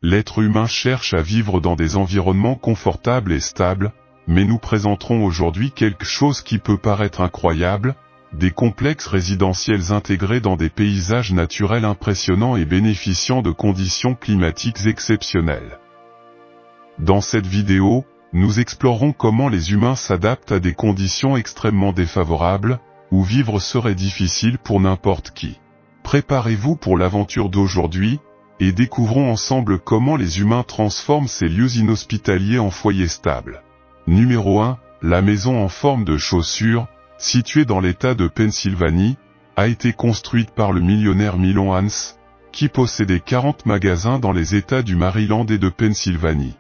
l'être humain cherche à vivre dans des environnements confortables et stables, mais nous présenterons aujourd'hui quelque chose qui peut paraître incroyable, des complexes résidentiels intégrés dans des paysages naturels impressionnants et bénéficiant de conditions climatiques exceptionnelles. Dans cette vidéo, nous explorerons comment les humains s'adaptent à des conditions extrêmement défavorables, où vivre serait difficile pour n'importe qui. Préparez-vous pour l'aventure d'aujourd'hui, et découvrons ensemble comment les humains transforment ces lieux inhospitaliers en foyers stables. Numéro 1, la maison en forme de chaussure, située dans l'État de Pennsylvanie, a été construite par le millionnaire Milon Hans, qui possédait 40 magasins dans les États du Maryland et de Pennsylvanie.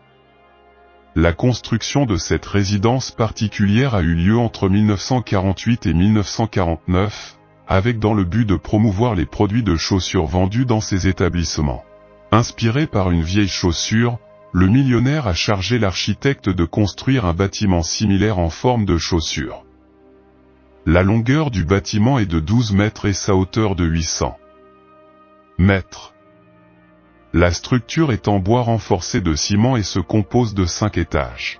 La construction de cette résidence particulière a eu lieu entre 1948 et 1949, avec dans le but de promouvoir les produits de chaussures vendus dans ces établissements. Inspiré par une vieille chaussure, le millionnaire a chargé l'architecte de construire un bâtiment similaire en forme de chaussure. La longueur du bâtiment est de 12 mètres et sa hauteur de 800 mètres. La structure est en bois renforcé de ciment et se compose de 5 étages.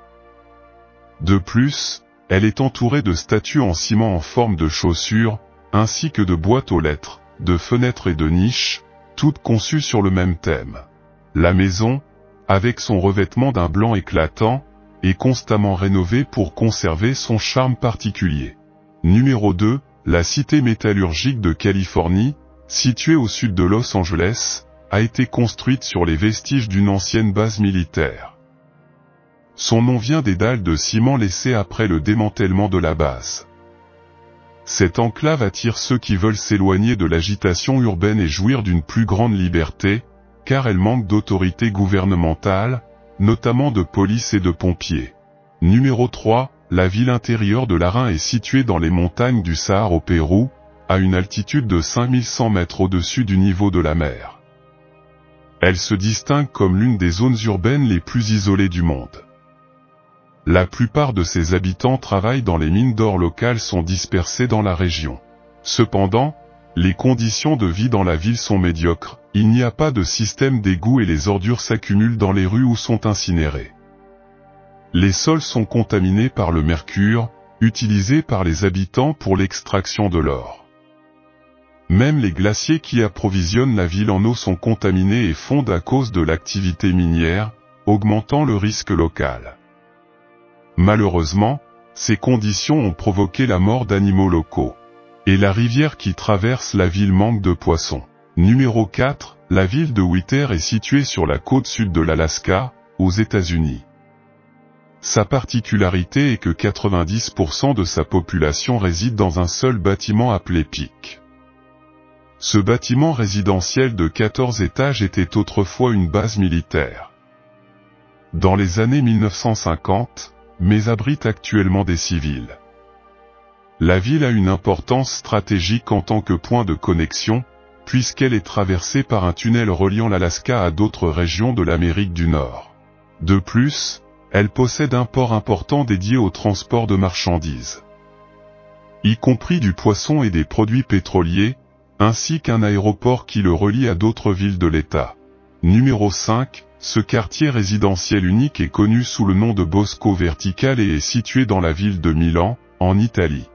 De plus, elle est entourée de statues en ciment en forme de chaussure, ainsi que de boîtes aux lettres, de fenêtres et de niches, toutes conçues sur le même thème. La maison, avec son revêtement d'un blanc éclatant, est constamment rénovée pour conserver son charme particulier. Numéro 2, la cité métallurgique de Californie, située au sud de Los Angeles, a été construite sur les vestiges d'une ancienne base militaire. Son nom vient des dalles de ciment laissées après le démantèlement de la base. Cette enclave attire ceux qui veulent s'éloigner de l'agitation urbaine et jouir d'une plus grande liberté, car elle manque d'autorité gouvernementale, notamment de police et de pompiers. Numéro 3, la ville intérieure de Larín est située dans les montagnes du Sahara au Pérou, à une altitude de 5100 mètres au-dessus du niveau de la mer. Elle se distingue comme l'une des zones urbaines les plus isolées du monde. La plupart de ses habitants travaillent dans les mines d'or locales sont dispersés dans la région. Cependant, les conditions de vie dans la ville sont médiocres, il n'y a pas de système d'égout et les ordures s'accumulent dans les rues ou sont incinérées. Les sols sont contaminés par le mercure, utilisé par les habitants pour l'extraction de l'or. Même les glaciers qui approvisionnent la ville en eau sont contaminés et fondent à cause de l'activité minière, augmentant le risque local. Malheureusement, ces conditions ont provoqué la mort d'animaux locaux. Et la rivière qui traverse la ville manque de poissons. Numéro 4, la ville de Whittier est située sur la côte sud de l'Alaska, aux États-Unis. Sa particularité est que 90% de sa population réside dans un seul bâtiment appelé Peak. Ce bâtiment résidentiel de 14 étages était autrefois une base militaire. Dans les années 1950, mais abrite actuellement des civils. La ville a une importance stratégique en tant que point de connexion, puisqu'elle est traversée par un tunnel reliant l'Alaska à d'autres régions de l'Amérique du Nord. De plus, elle possède un port important dédié au transport de marchandises, y compris du poisson et des produits pétroliers, ainsi qu'un aéroport qui le relie à d'autres villes de l'État. Numéro 5, ce quartier résidentiel unique est connu sous le nom de Bosco Verticale et est situé dans la ville de Milan, en Italie.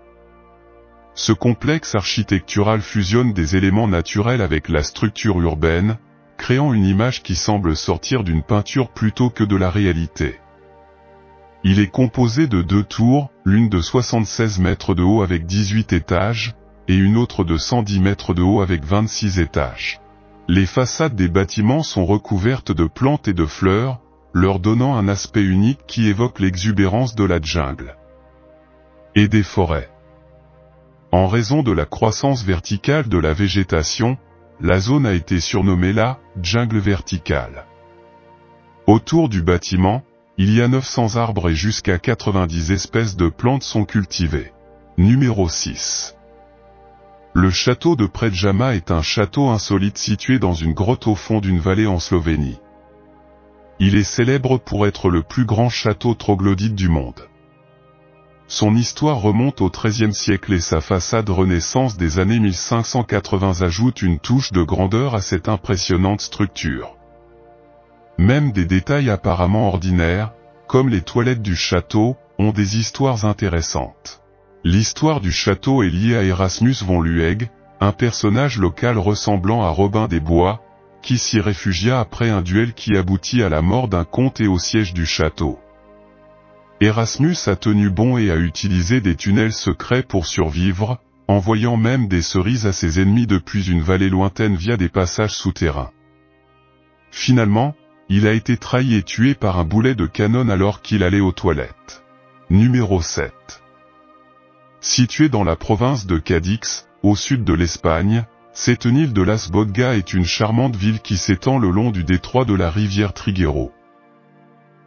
Ce complexe architectural fusionne des éléments naturels avec la structure urbaine, créant une image qui semble sortir d'une peinture plutôt que de la réalité. Il est composé de 2 tours, l'une de 76 mètres de haut avec 18 étages, et une autre de 110 mètres de haut avec 26 étages. Les façades des bâtiments sont recouvertes de plantes et de fleurs, leur donnant un aspect unique qui évoque l'exubérance de la jungle et des forêts. En raison de la croissance verticale de la végétation, la zone a été surnommée la jungle verticale. Autour du bâtiment, il y a 900 arbres et jusqu'à 90 espèces de plantes sont cultivées. Numéro 6. Le château de Predjama est un château insolite situé dans une grotte au fond d'une vallée en Slovénie. Il est célèbre pour être le plus grand château troglodyte du monde. Son histoire remonte au XIIIe siècle et sa façade Renaissance des années 1580 ajoute une touche de grandeur à cette impressionnante structure. Même des détails apparemment ordinaires, comme les toilettes du château, ont des histoires intéressantes. L'histoire du château est liée à Erasmus von Lueg, un personnage local ressemblant à Robin des Bois, qui s'y réfugia après un duel qui aboutit à la mort d'un comte et au siège du château. Erasmus a tenu bon et a utilisé des tunnels secrets pour survivre, envoyant même des cerises à ses ennemis depuis une vallée lointaine via des passages souterrains. Finalement, il a été trahi et tué par un boulet de canon alors qu'il allait aux toilettes. Numéro 7. Situé dans la province de Cadix, au sud de l'Espagne, Setenil de las Bodegas est une charmante ville qui s'étend le long du détroit de la rivière Trigueiro.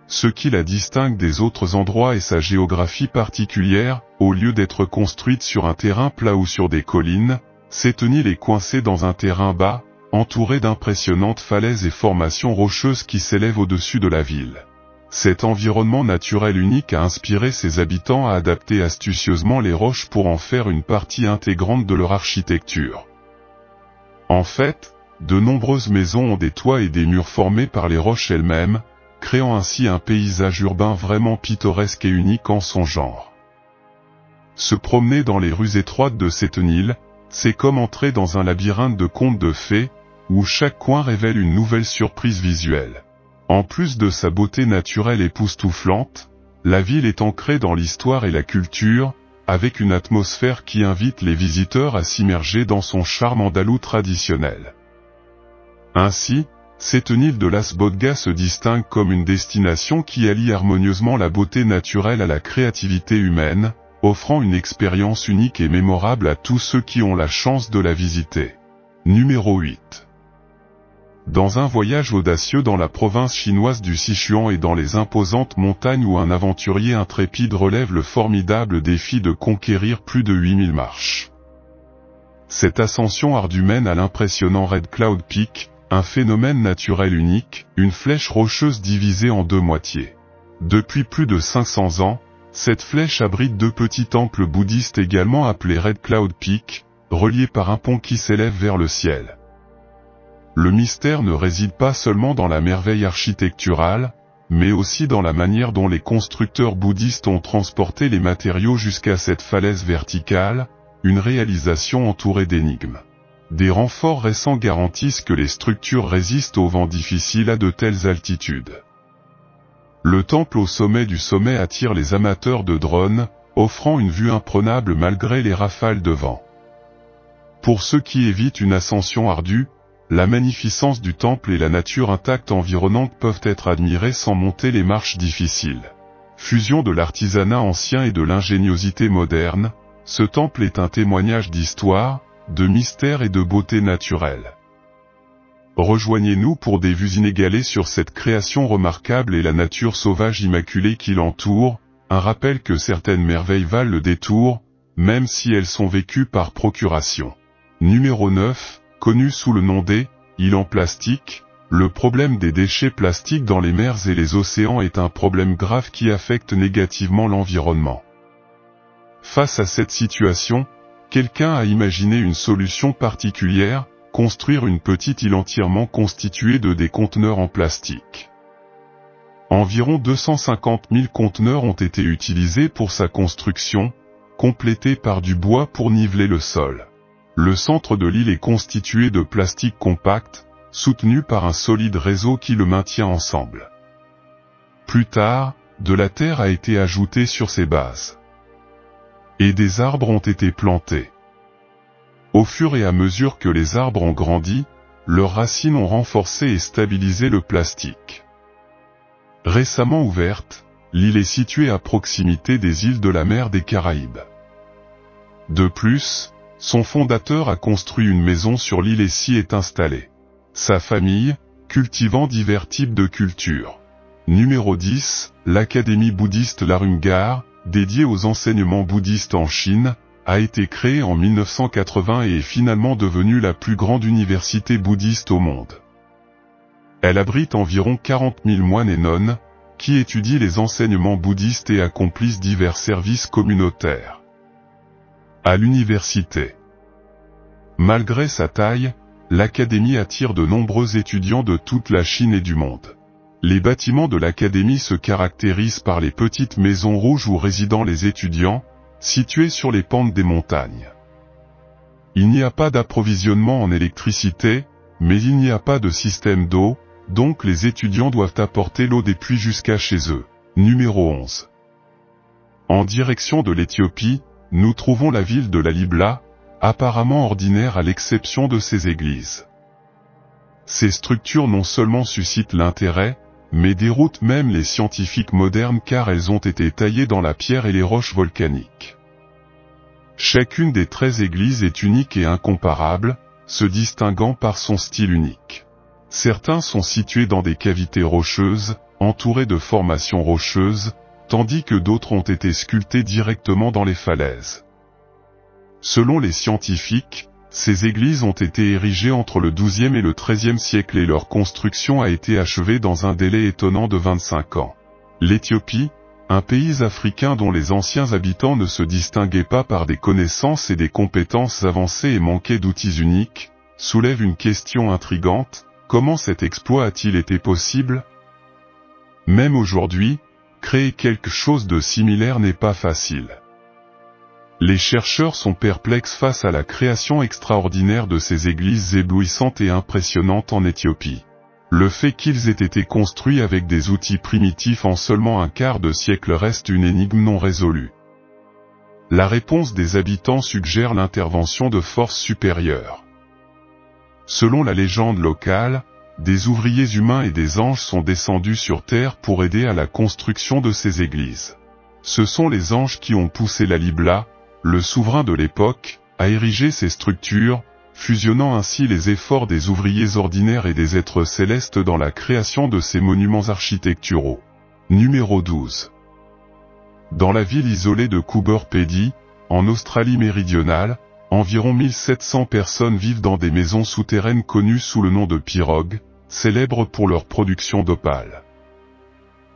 Ce qui la distingue des autres endroits est sa géographie particulière. Au lieu d'être construite sur un terrain plat ou sur des collines, Setenil est coincée dans un terrain bas, entouré d'impressionnantes falaises et formations rocheuses qui s'élèvent au-dessus de la ville. Cet environnement naturel unique a inspiré ses habitants à adapter astucieusement les roches pour en faire une partie intégrante de leur architecture. En fait, de nombreuses maisons ont des toits et des murs formés par les roches elles-mêmes, créant ainsi un paysage urbain vraiment pittoresque et unique en son genre. Se promener dans les rues étroites de Setenil, c'est comme entrer dans un labyrinthe de contes de fées, où chaque coin révèle une nouvelle surprise visuelle. En plus de sa beauté naturelle époustouflante, la ville est ancrée dans l'histoire et la culture, avec une atmosphère qui invite les visiteurs à s'immerger dans son charme andalou traditionnel. Ainsi, Setenil de las Bodegas se distingue comme une destination qui allie harmonieusement la beauté naturelle à la créativité humaine, offrant une expérience unique et mémorable à tous ceux qui ont la chance de la visiter. Numéro 8. Dans un voyage audacieux dans la province chinoise du Sichuan et dans les imposantes montagnes où un aventurier intrépide relève le formidable défi de conquérir plus de 8000 marches. Cette ascension ardue mène à l'impressionnant Red Cloud Peak, un phénomène naturel unique, une flèche rocheuse divisée en deux moitiés. Depuis plus de 500 ans, cette flèche abrite deux petits temples bouddhistes également appelés Red Cloud Peak, reliés par un pont qui s'élève vers le ciel. Le mystère ne réside pas seulement dans la merveille architecturale, mais aussi dans la manière dont les constructeurs bouddhistes ont transporté les matériaux jusqu'à cette falaise verticale, une réalisation entourée d'énigmes. Des renforts récents garantissent que les structures résistent aux vents difficiles à de telles altitudes. Le temple au sommet du sommet attire les amateurs de drones, offrant une vue imprenable malgré les rafales de vent. Pour ceux qui évitent une ascension ardue, la magnificence du temple et la nature intacte environnante peuvent être admirées sans monter les marches difficiles. Fusion de l'artisanat ancien et de l'ingéniosité moderne, ce temple est un témoignage d'histoire, de mystère et de beauté naturelle. Rejoignez-nous pour des vues inégalées sur cette création remarquable et la nature sauvage immaculée qui l'entoure, un rappel que certaines merveilles valent le détour, même si elles sont vécues par procuration. Numéro 9. Connu sous le nom des îles en plastique, le problème des déchets plastiques dans les mers et les océans est un problème grave qui affecte négativement l'environnement. Face à cette situation, quelqu'un a imaginé une solution particulière, construire une petite île entièrement constituée de des conteneurs en plastique. Environ 250 000 conteneurs ont été utilisés pour sa construction, complétés par du bois pour niveler le sol. Le centre de l'île est constitué de plastique compact, soutenu par un solide réseau qui le maintient ensemble. Plus tard, de la terre a été ajoutée sur ses bases. Et des arbres ont été plantés. Au fur et à mesure que les arbres ont grandi, leurs racines ont renforcé et stabilisé le plastique. Récemment ouverte, l'île est située à proximité des îles de la mer des Caraïbes. De plus, son fondateur a construit une maison sur l'île et s'y est installé. Sa famille, cultivant divers types de cultures. Numéro 10, l'Académie bouddhiste Larungar, dédiée aux enseignements bouddhistes en Chine, a été créée en 1980 et est finalement devenue la plus grande université bouddhiste au monde. Elle abrite environ 40 000 moines et nonnes, qui étudient les enseignements bouddhistes et accomplissent divers services communautaires. À l'université. Malgré sa taille, l'académie attire de nombreux étudiants de toute la Chine et du monde. Les bâtiments de l'académie se caractérisent par les petites maisons rouges où résident les étudiants, situées sur les pentes des montagnes. Il n'y a pas d'approvisionnement en électricité, mais il n'y a pas de système d'eau, donc les étudiants doivent apporter l'eau des puits jusqu'à chez eux. Numéro 11. En direction de l'Éthiopie, nous trouvons la ville de Lalibela, apparemment ordinaire à l'exception de ses églises. Ces structures non seulement suscitent l'intérêt, mais déroutent même les scientifiques modernes car elles ont été taillées dans la pierre et les roches volcaniques. Chacune des 13 églises est unique et incomparable, se distinguant par son style unique. Certains sont situés dans des cavités rocheuses, entourés de formations rocheuses, tandis que d'autres ont été sculptés directement dans les falaises. Selon les scientifiques, ces églises ont été érigées entre le XIIe et le XIIIe siècle et leur construction a été achevée dans un délai étonnant de 25 ans. L'Éthiopie, un pays africain dont les anciens habitants ne se distinguaient pas par des connaissances et des compétences avancées et manquaient d'outils uniques, soulève une question intrigante: comment cet exploit a-t-il été possible? Même aujourd'hui, créer quelque chose de similaire n'est pas facile. Les chercheurs sont perplexes face à la création extraordinaire de ces églises éblouissantes et impressionnantes en Éthiopie. Le fait qu'ils aient été construits avec des outils primitifs en seulement un quart de siècle reste une énigme non résolue. La réponse des habitants suggère l'intervention de forces supérieures. Selon la légende locale, des ouvriers humains et des anges sont descendus sur terre pour aider à la construction de ces églises. Ce sont les anges qui ont poussé Lalibela, le souverain de l'époque, à ériger ces structures, fusionnant ainsi les efforts des ouvriers ordinaires et des êtres célestes dans la création de ces monuments architecturaux. Numéro 12. Dans la ville isolée de Coober Pedy, en Australie méridionale, environ 1700 personnes vivent dans des maisons souterraines connues sous le nom de pirogues, célèbres pour leur production d'opale.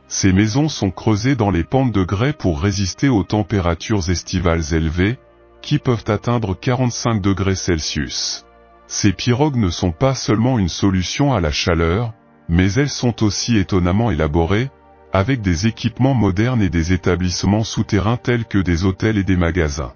Ces maisons sont creusées dans les pentes de grès pour résister aux températures estivales élevées, qui peuvent atteindre 45 degrés Celsius. Ces pirogues ne sont pas seulement une solution à la chaleur, mais elles sont aussi étonnamment élaborées, avec des équipements modernes et des établissements souterrains tels que des hôtels et des magasins.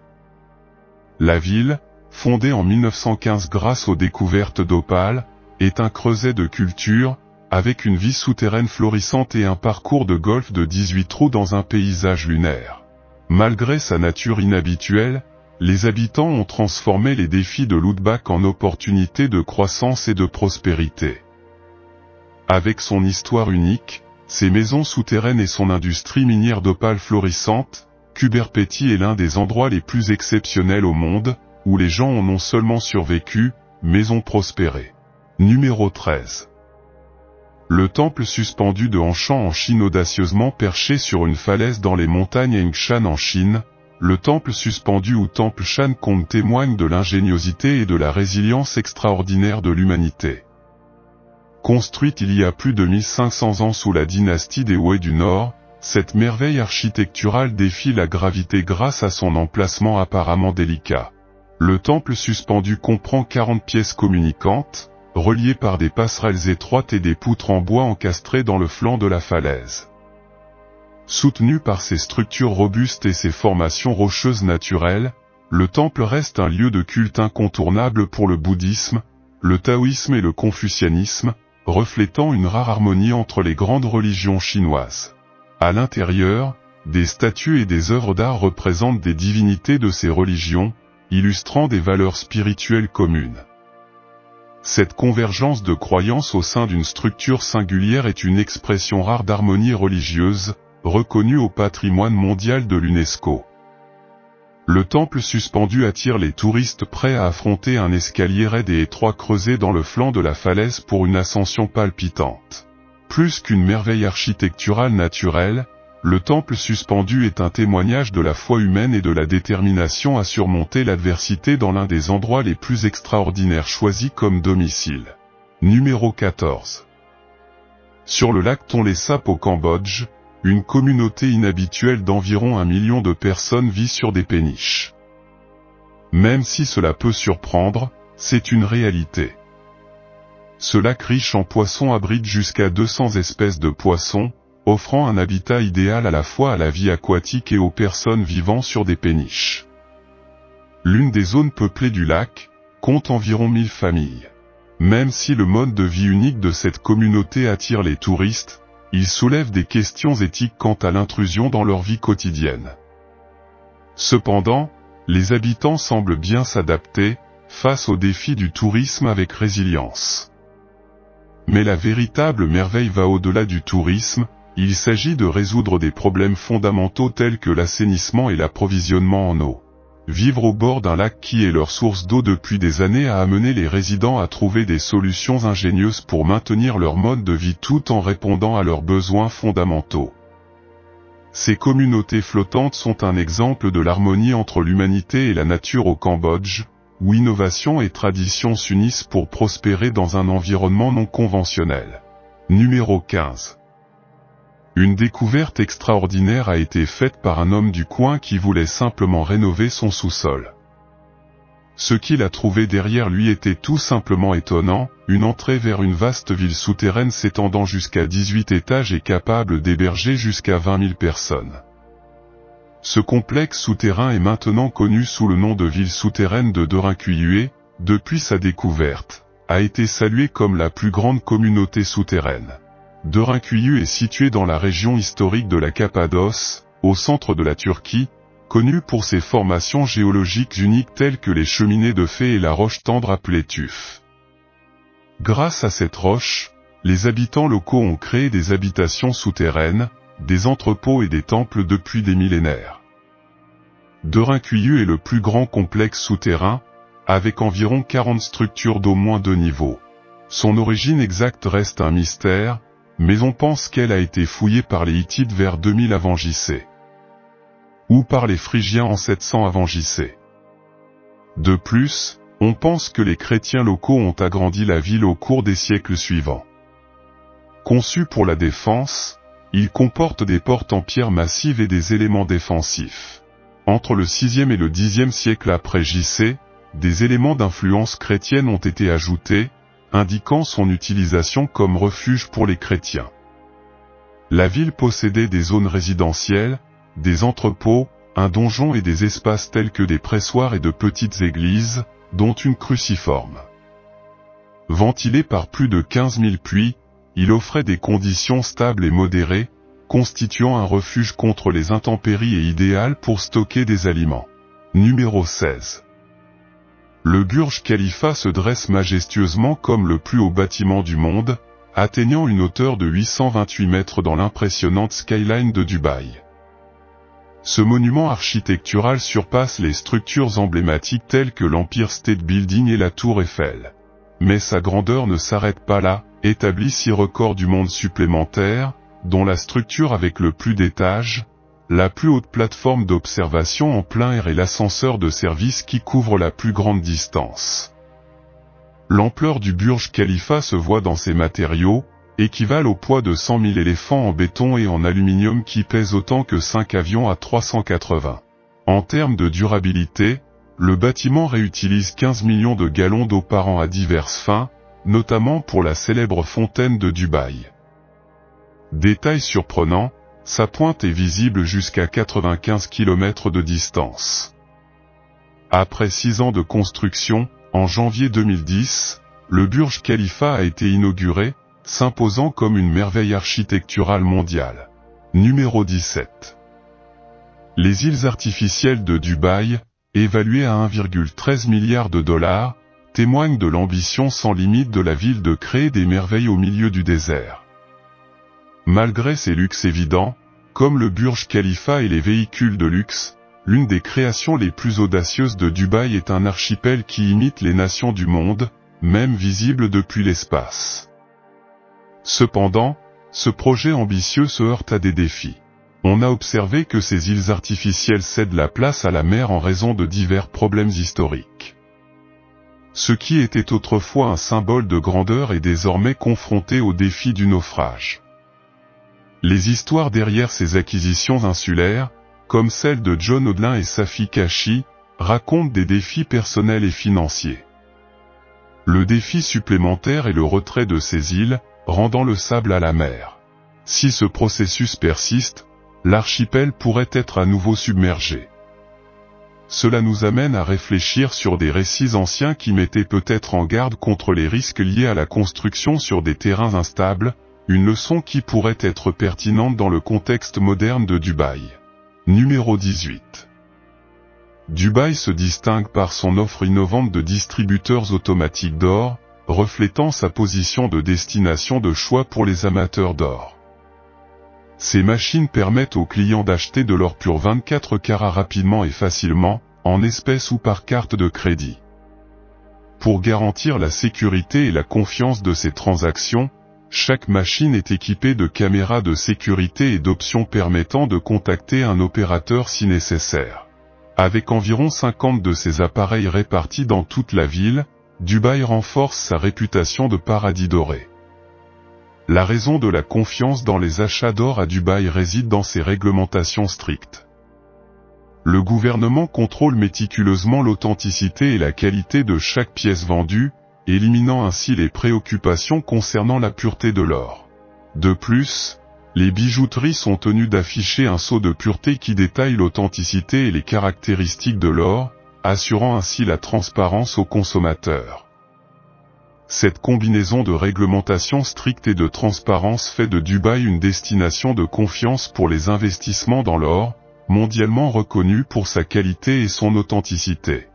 La ville, fondée en 1915 grâce aux découvertes d'opale, est un creuset de culture, avec une vie souterraine florissante et un parcours de golf de 18 trous dans un paysage lunaire. Malgré sa nature inhabituelle, les habitants ont transformé les défis de l'outback en opportunités de croissance et de prospérité. Avec son histoire unique, ses maisons souterraines et son industrie minière d'opale florissante, Coober Pedy est l'un des endroits les plus exceptionnels au monde, où les gens ont non seulement survécu, mais ont prospéré. Numéro 13. Le temple suspendu de Hanshan en Chine, audacieusement perché sur une falaise dans les montagnes Yingshan en Chine, le temple suspendu ou temple Shan Kong témoigne de l'ingéniosité et de la résilience extraordinaire de l'humanité. Construite il y a plus de 1500 ans sous la dynastie des Wei du Nord, cette merveille architecturale défie la gravité grâce à son emplacement apparemment délicat. Le temple suspendu comprend 40 pièces communicantes, reliées par des passerelles étroites et des poutres en bois encastrées dans le flanc de la falaise. Soutenu par ses structures robustes et ses formations rocheuses naturelles, le temple reste un lieu de culte incontournable pour le bouddhisme, le taoïsme et le confucianisme, reflétant une rare harmonie entre les grandes religions chinoises. À l'intérieur, des statues et des œuvres d'art représentent des divinités de ces religions, illustrant des valeurs spirituelles communes. Cette convergence de croyances au sein d'une structure singulière est une expression rare d'harmonie religieuse, reconnue au patrimoine mondial de l'UNESCO. Le temple suspendu attire les touristes prêts à affronter un escalier raide et étroit creusé dans le flanc de la falaise pour une ascension palpitante. Plus qu'une merveille architecturale naturelle, le temple suspendu est un témoignage de la foi humaine et de la détermination à surmonter l'adversité dans l'un des endroits les plus extraordinaires choisis comme domicile. Numéro 14. Sur le lac Tonlé Sap au Cambodge, une communauté inhabituelle d'environ 1 million de personnes vit sur des péniches. Même si cela peut surprendre, c'est une réalité. Ce lac riche en poissons abrite jusqu'à 200 espèces de poissons, offrant un habitat idéal à la fois à la vie aquatique et aux personnes vivant sur des péniches. L'une des zones peuplées du lac compte environ 1000 familles. Même si le mode de vie unique de cette communauté attire les touristes, il soulève des questions éthiques quant à l'intrusion dans leur vie quotidienne. Cependant, les habitants semblent bien s'adapter face aux défis du tourisme avec résilience. Mais la véritable merveille va au-delà du tourisme, il s'agit de résoudre des problèmes fondamentaux tels que l'assainissement et l'approvisionnement en eau. Vivre au bord d'un lac qui est leur source d'eau depuis des années a amené les résidents à trouver des solutions ingénieuses pour maintenir leur mode de vie tout en répondant à leurs besoins fondamentaux. Ces communautés flottantes sont un exemple de l'harmonie entre l'humanité et la nature au Cambodge, où innovation et tradition s'unissent pour prospérer dans un environnement non conventionnel. Numéro 15. Une découverte extraordinaire a été faite par un homme du coin qui voulait simplement rénover son sous-sol. Ce qu'il a trouvé derrière lui était tout simplement étonnant, une entrée vers une vaste ville souterraine s'étendant jusqu'à 18 étages et capable d'héberger jusqu'à 20 000 personnes. Ce complexe souterrain est maintenant connu sous le nom de ville souterraine de Derinkuyu, depuis sa découverte, a été salué comme la plus grande communauté souterraine. Derinkuyu est situé dans la région historique de la Cappadoce, au centre de la Turquie, connue pour ses formations géologiques uniques telles que les cheminées de fée et la roche tendre appelée tuf. Grâce à cette roche, les habitants locaux ont créé des habitations souterraines, des entrepôts et des temples depuis des millénaires. Derinkuyu est le plus grand complexe souterrain, avec environ 40 structures d'au moins 2 niveaux. Son origine exacte reste un mystère, mais on pense qu'elle a été fouillée par les Hittites vers 2000 avant JC. Ou par les Phrygiens en 700 avant JC. De plus, on pense que les chrétiens locaux ont agrandi la ville au cours des siècles suivants. Conçu pour la défense, il comporte des portes en pierre massive et des éléments défensifs. Entre le 6e et le 10e siècle après JC, des éléments d'influence chrétienne ont été ajoutés, indiquant son utilisation comme refuge pour les chrétiens. La ville possédait des zones résidentielles, des entrepôts, un donjon et des espaces tels que des pressoirs et de petites églises, dont une cruciforme. Ventilé par plus de 15 000 puits, il offrait des conditions stables et modérées, constituant un refuge contre les intempéries et idéal pour stocker des aliments. Numéro 16. Le Burj Khalifa se dresse majestueusement comme le plus haut bâtiment du monde, atteignant une hauteur de 828 mètres dans l'impressionnante skyline de Dubaï. Ce monument architectural surpasse les structures emblématiques telles que l'Empire State Building et la Tour Eiffel. Mais sa grandeur ne s'arrête pas là, établit 6 records du monde supplémentaires, dont la structure avec le plus d'étages, la plus haute plateforme d'observation en plein air et l'ascenseur de service qui couvre la plus grande distance. L'ampleur du Burj Khalifa se voit dans ses matériaux, équivalent au poids de 100 000 éléphants en béton et en aluminium qui pèsent autant que 5 avions A380. En termes de durabilité, le bâtiment réutilise 15 millions de gallons d'eau par an à diverses fins, notamment pour la célèbre fontaine de Dubaï. Détail surprenant, sa pointe est visible jusqu'à 95 km de distance. Après 6 ans de construction, en janvier 2010, le Burj Khalifa a été inauguré, s'imposant comme une merveille architecturale mondiale. Numéro 17. Les îles artificielles de Dubaï, évaluées à 1,13 milliard de dollars, témoignent de l'ambition sans limite de la ville de créer des merveilles au milieu du désert. Malgré ses luxes évidents, comme le Burj Khalifa et les véhicules de luxe, l'une des créations les plus audacieuses de Dubaï est un archipel qui imite les nations du monde, même visible depuis l'espace. Cependant, ce projet ambitieux se heurte à des défis. On a observé que ces îles artificielles cèdent la place à la mer en raison de divers problèmes historiques. Ce qui était autrefois un symbole de grandeur est désormais confronté au défi du naufrage. Les histoires derrière ces acquisitions insulaires, comme celle de John Odlin et Safi Kashi, racontent des défis personnels et financiers. Le défi supplémentaire est le retrait de ces îles, rendant le sable à la mer. Si ce processus persiste, l'archipel pourrait être à nouveau submergé. Cela nous amène à réfléchir sur des récits anciens qui mettaient peut-être en garde contre les risques liés à la construction sur des terrains instables, une leçon qui pourrait être pertinente dans le contexte moderne de Dubaï. Numéro 18. Dubaï se distingue par son offre innovante de distributeurs automatiques d'or, reflétant sa position de destination de choix pour les amateurs d'or. Ces machines permettent aux clients d'acheter de l'or pur 24 carats rapidement et facilement, en espèces ou par carte de crédit. Pour garantir la sécurité et la confiance de ces transactions, chaque machine est équipée de caméras de sécurité et d'options permettant de contacter un opérateur si nécessaire. Avec environ 50 de ces appareils répartis dans toute la ville, Dubaï renforce sa réputation de paradis doré. La raison de la confiance dans les achats d'or à Dubaï réside dans ses réglementations strictes. Le gouvernement contrôle méticuleusement l'authenticité et la qualité de chaque pièce vendue, éliminant ainsi les préoccupations concernant la pureté de l'or. De plus, les bijouteries sont tenues d'afficher un sceau de pureté qui détaille l'authenticité et les caractéristiques de l'or, assurant ainsi la transparence aux consommateurs. Cette combinaison de réglementation stricte et de transparence fait de Dubaï une destination de confiance pour les investissements dans l'or, mondialement reconnue pour sa qualité et son authenticité.